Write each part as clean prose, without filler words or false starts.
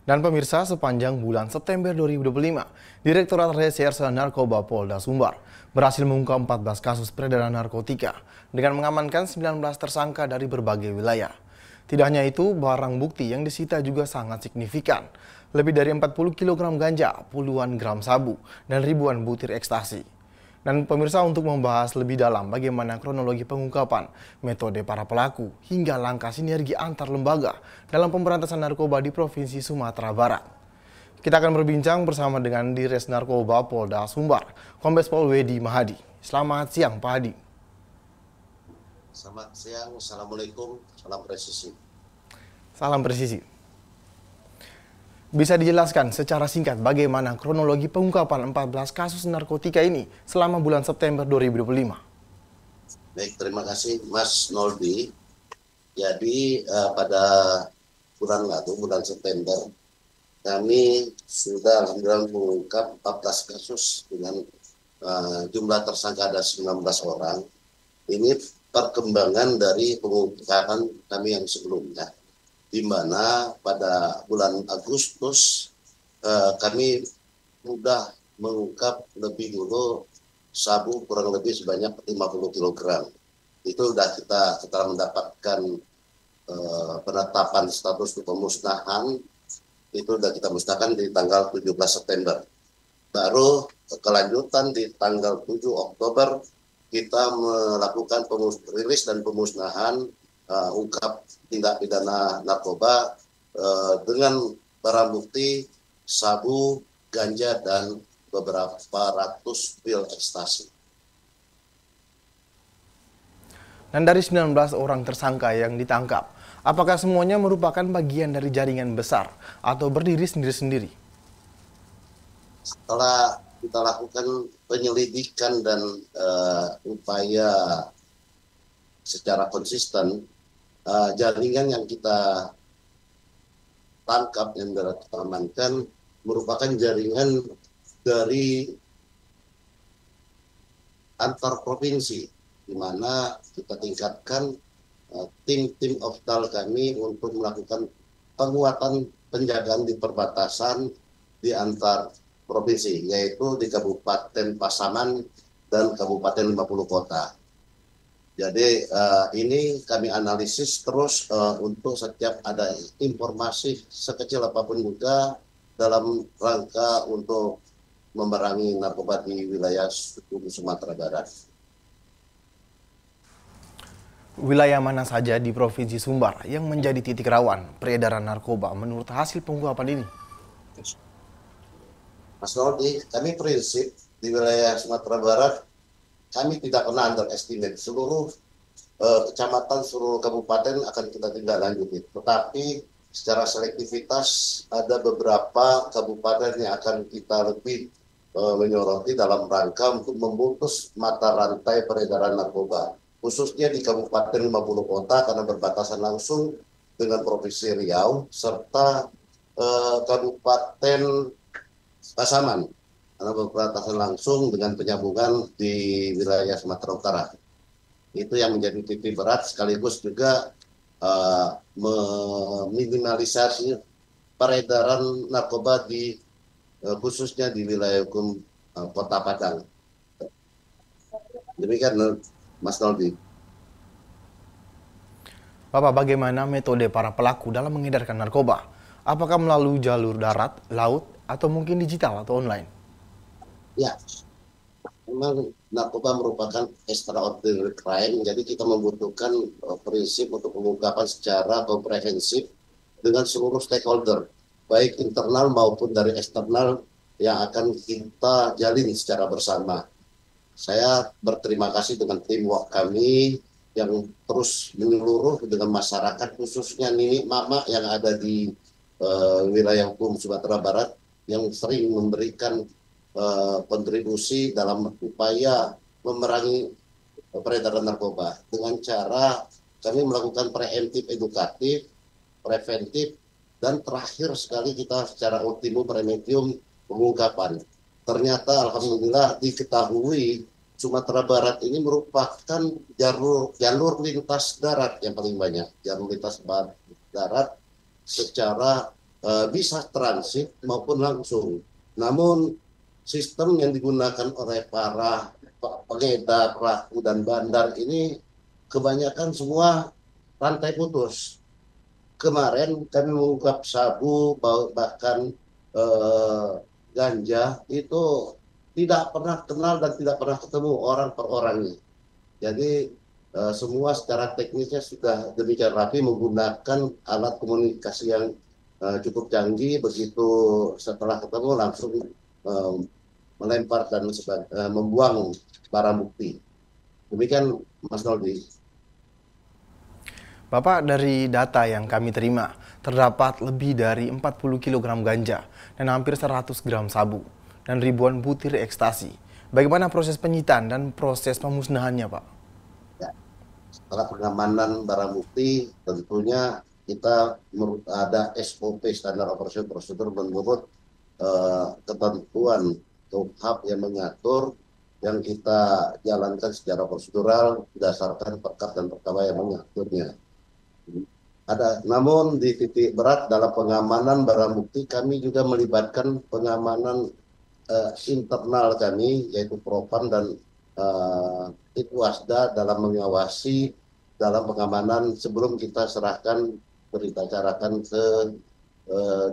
Dan pemirsa, sepanjang bulan September 2025, Direktorat Reserse Narkoba Polda Sumbar berhasil mengungkap 14 kasus peredaran narkotika dengan mengamankan 19 tersangka dari berbagai wilayah. Tidak hanya itu, barang bukti yang disita juga sangat signifikan. Lebih dari 40 kg ganja, puluhan gram sabu, dan ribuan butir ekstasi. Dan pemirsa, untuk membahas lebih dalam bagaimana kronologi pengungkapan, metode para pelaku, hingga langkah sinergi antar lembaga dalam pemberantasan narkoba di Provinsi Sumatera Barat. Kita akan berbincang bersama dengan Dires Narkoba Polda Sumbar, Kombes Pol Wedi Mahadi. Selamat siang, Pak Hadi. Selamat siang, Assalamualaikum, salam presisi. Salam presisi. Bisa dijelaskan secara singkat bagaimana kronologi pengungkapan 14 kasus narkotika ini selama bulan September 2025? Baik, terima kasih Mas Noldi. Jadi pada bulan lalu, bulan September, kami sudah alhamdulillah mengungkap 14 kasus dengan jumlah tersangka ada 19 orang. Ini perkembangan dari pengungkapan kami yang sebelumnya, di mana pada bulan Agustus kami sudah mengungkap lebih dulu sabu kurang lebih sebanyak 50 kg. Itu sudah kita setelah mendapatkan penetapan status pemusnahan, itu sudah kita musnahkan di tanggal 17 September. Baru kelanjutan di tanggal 7 Oktober kita melakukan rilis dan pemusnahan ungkap tindak pidana narkoba dengan barang bukti sabu, ganja, dan beberapa ratus pil ekstasi. Dan dari 19 orang tersangka yang ditangkap, apakah semuanya merupakan bagian dari jaringan besar atau berdiri sendiri-sendiri? Setelah kita lakukan penyelidikan dan upaya secara konsisten, jaringan yang kita tangkap, yang kita amankan, merupakan jaringan dari antar provinsi, di mana kita tingkatkan tim-tim oftal kami untuk melakukan penguatan penjagaan di perbatasan di antar provinsi, yaitu di Kabupaten Pasaman dan Kabupaten 50 Kota. Jadi ini kami analisis terus untuk setiap ada informasi sekecil apapun juga dalam rangka untuk memerangi narkoba di wilayah Sumatera Barat. Wilayah mana saja di Provinsi Sumbar yang menjadi titik rawan peredaran narkoba menurut hasil pengungkapan ini? Mas Noldi, kami prinsip di wilayah Sumatera Barat, kami tidak pernah underestimate. Seluruh kecamatan, seluruh kabupaten akan kita tindak lanjuti. Tetapi secara selektivitas ada beberapa kabupaten yang akan kita lebih menyoroti dalam rangka untuk memutus mata rantai peredaran narkoba. Khususnya di Kabupaten 50 Kota karena berbatasan langsung dengan Provinsi Riau, serta Kabupaten Pasaman karena berbatasan langsung dengan penyambungan di wilayah Sumatera Utara. Itu yang menjadi titik berat, sekaligus juga meminimalisasi peredaran narkoba di khususnya di wilayah hukum Kota Padang. Demikian Mas Noldi. Bapak, bagaimana metode para pelaku dalam mengedarkan narkoba? Apakah melalui jalur darat, laut, atau mungkin digital atau online? Ya, memang narkoba merupakan extraordinary crime, jadi kita membutuhkan prinsip untuk pengungkapan secara komprehensif dengan seluruh stakeholder, baik internal maupun dari eksternal yang akan kita jalin secara bersama. Saya berterima kasih dengan teamwork kami yang terus menyeluruh dengan masyarakat, khususnya Nini Mama yang ada di wilayah hukum Sumatera Barat, yang sering memberikan kontribusi dalam upaya memerangi peredaran narkoba dengan cara kami melakukan preemptif edukatif, preventif, dan terakhir sekali kita secara ultimum remedium pengungkapan. Ternyata alhamdulillah diketahui Sumatera Barat ini merupakan jalur lintas darat yang paling banyak, jalur lintas darat secara bisa transit maupun langsung. Namun sistem yang digunakan oleh para pengedar, pelaku dan bandar ini kebanyakan semua rantai putus. Kemarin kami mengungkap sabu, bahkan eh, ganja itu tidak pernah kenal dan tidak pernah ketemu orang per orangnya. Jadi semua secara teknisnya sudah demikian rapi menggunakan alat komunikasi yang cukup canggih. Begitu setelah ketemu langsung eh, melempar dan membuang barang bukti. Demikian Mas Noldi. Bapak, dari data yang kami terima, terdapat lebih dari 40 kilogram ganja dan hampir 100 gram sabu dan ribuan butir ekstasi. Bagaimana proses penyitaan dan proses pemusnahannya, Pak? Ya, setelah pengamanan barang bukti, tentunya kita ada SOP standar operasi prosedur menurut ketentuan KUHP yang mengatur yang kita jalankan secara prosedural berdasarkan perkap dan perkaba yang mengaturnya. Namun di titik berat dalam pengamanan barang bukti kami juga melibatkan pengamanan internal kami yaitu Propam dan Itwasda dalam mengawasi dalam pengamanan sebelum kita serahkan berita acarakan ke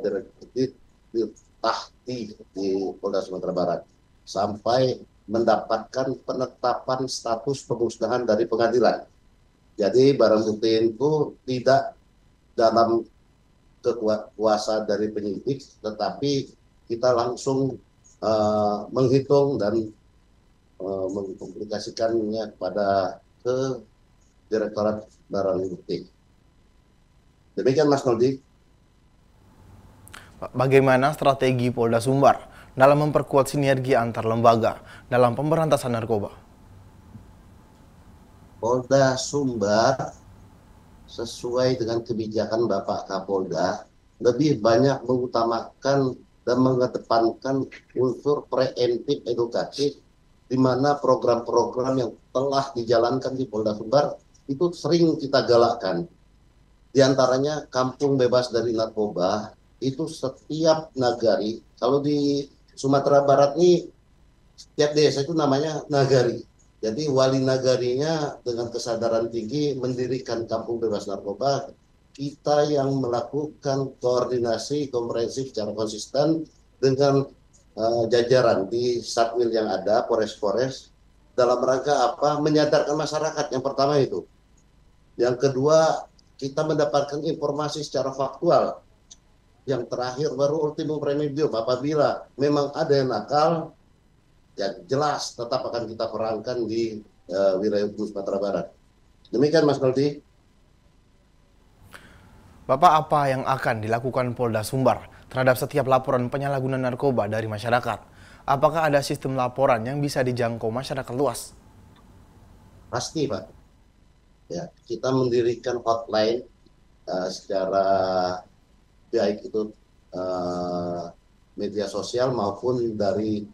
Direktur Tahti di Polda Sumatera Barat sampai mendapatkan penetapan status pemusnahan dari pengadilan. Jadi barang bukti itu tidak dalam kekuasaan dari penyidik, tetapi kita langsung menghitung dan mengkomunikasikannya kepada ke Direktorat Barang Bukti. Demikian Mas Noldi. Bagaimana strategi Polda Sumbar dalam memperkuat sinergi antar lembaga dalam pemberantasan narkoba? Polda Sumbar sesuai dengan kebijakan Bapak Kapolda lebih banyak mengutamakan dan mengedepankan unsur preemptif edukatif di mana program-program yang telah dijalankan di Polda Sumbar itu sering kita galakkan. Di antaranya kampung bebas dari narkoba itu setiap nagari, kalau di Sumatera Barat ini setiap desa itu namanya nagari. Jadi wali nagarinya dengan kesadaran tinggi mendirikan kampung bebas narkoba. Kita yang melakukan koordinasi komprehensif secara konsisten dengan jajaran di Satwil yang ada, Polres-Polres, dalam rangka apa? Menyadarkan masyarakat yang pertama itu. Yang kedua, kita mendapatkan informasi secara faktual. Yang terakhir baru ultimum remedium, apabila memang ada yang nakal, ya jelas tetap akan kita perangkan di wilayah hukum Sumatera Barat. Demikian Mas Noldi. Bapak, apa yang akan dilakukan Polda Sumbar terhadap setiap laporan penyalahgunaan narkoba dari masyarakat? Apakah ada sistem laporan yang bisa dijangkau masyarakat luas? Pasti Pak. Ya, kita mendirikan hotline secara baik itu media sosial maupun dari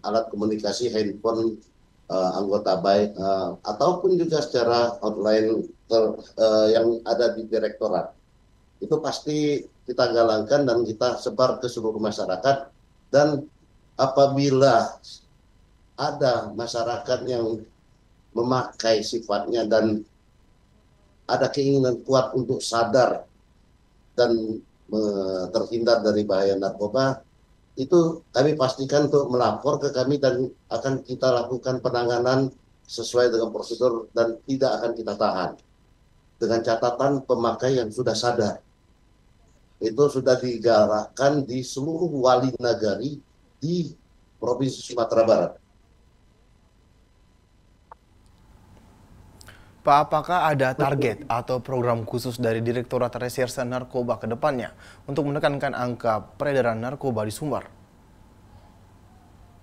alat komunikasi handphone anggota baik ataupun juga secara hotline yang ada di direktorat. Itu pasti kita galangkan dan kita sebar ke seluruh masyarakat, dan apabila ada masyarakat yang memakai sifatnya dan ada keinginan kuat untuk sadar dan terhindar dari bahaya narkoba, itu kami pastikan untuk melapor ke kami dan akan kita lakukan penanganan sesuai dengan prosedur dan tidak akan kita tahan. Dengan catatan pemakai yang sudah sadar. Itu sudah digalakkan di seluruh wali nagari di Provinsi Sumatera Barat. Pak, apakah ada target atau program khusus dari Direktorat Reserse Narkoba ke depannya untuk menekankan angka peredaran narkoba di Sumbar?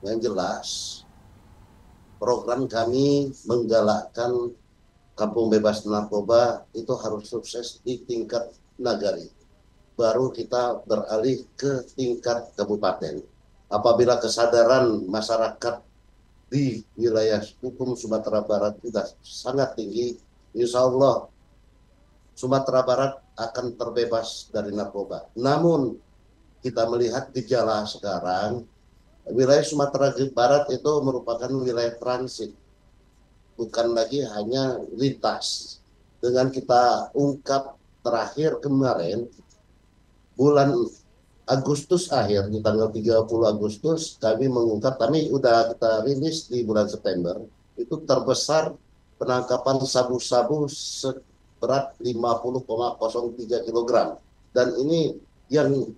Yang jelas, program kami menggalakkan kampung bebas narkoba itu harus sukses di tingkat nagari. Baru kita beralih ke tingkat kabupaten. Apabila kesadaran masyarakat di wilayah hukum Sumatera Barat sudah sangat tinggi, insya Allah Sumatera Barat akan terbebas dari narkoba. Namun kita melihat gejala sekarang, wilayah Sumatera Barat itu merupakan wilayah transit, bukan lagi hanya lintas. Dengan kita ungkap terakhir kemarin, bulan Agustus akhir, di tanggal 30 Agustus, kami mengungkap, kami udah kita rilis di bulan September, itu terbesar penangkapan sabu-sabu seberat 50,03 kg. Dan ini yang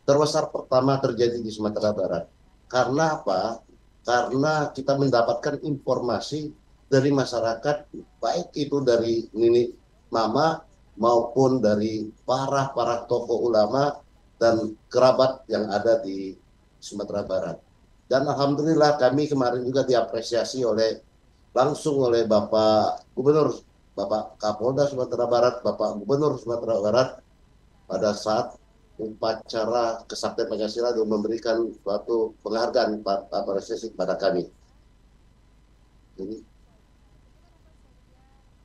terbesar pertama terjadi di Sumatera Barat. Karena apa? Karena kita mendapatkan informasi dari masyarakat, baik itu dari Nini Mama maupun dari para tokoh ulama dan kerabat yang ada di Sumatera Barat. Dan alhamdulillah kami kemarin juga diapresiasi langsung oleh Bapak Gubernur, Bapak Kapolda Sumatera Barat, Bapak Gubernur Sumatera Barat pada saat upacara kesaktian Pancasila untuk memberikan suatu penghargaan apresiasi kepada kami.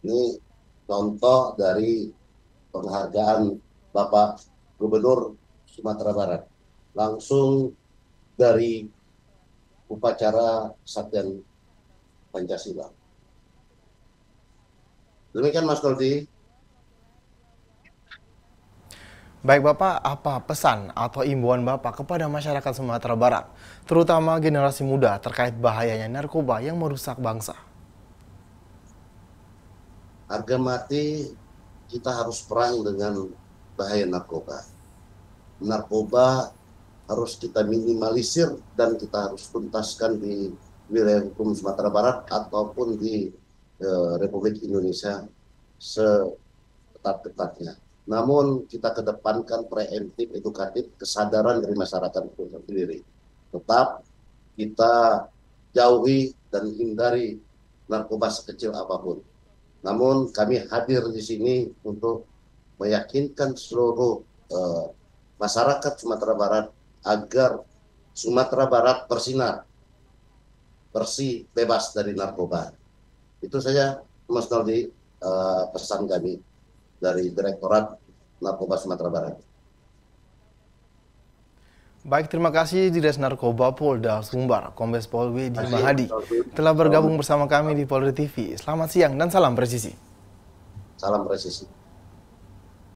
Ini contoh dari penghargaan Bapak Gubernur Sumatera Barat langsung dari upacara kesaktian Pancasila. Demikian Mas Noldi. Baik Bapak, apa pesan atau imbauan Bapak kepada masyarakat Sumatera Barat, terutama generasi muda terkait bahayanya narkoba yang merusak bangsa? Harga mati kita harus perang dengan bahaya narkoba. Narkoba harus kita minimalisir dan kita harus tuntaskan di wilayah hukum Sumatera Barat ataupun di Republik Indonesia seketat-ketatnya. Namun kita kedepankan preemptif, edukatif, kesadaran dari masyarakat itu sendiri. Tetap kita jauhi dan hindari narkoba sekecil apapun. Namun kami hadir di sini untuk meyakinkan seluruh masyarakat Sumatera Barat agar Sumatera Barat bersinar, bersih, bebas dari narkoba. Itu saja Mas Noldi, pesan kami dari Direktorat Narkoba Sumatera Barat. Baik, terima kasih Dirres Narkoba Polda Sumbar, Kombes Pol Wedi Mahadi, telah bergabung bersama kami di Polri TV. Selamat siang dan salam presisi. Salam presisi.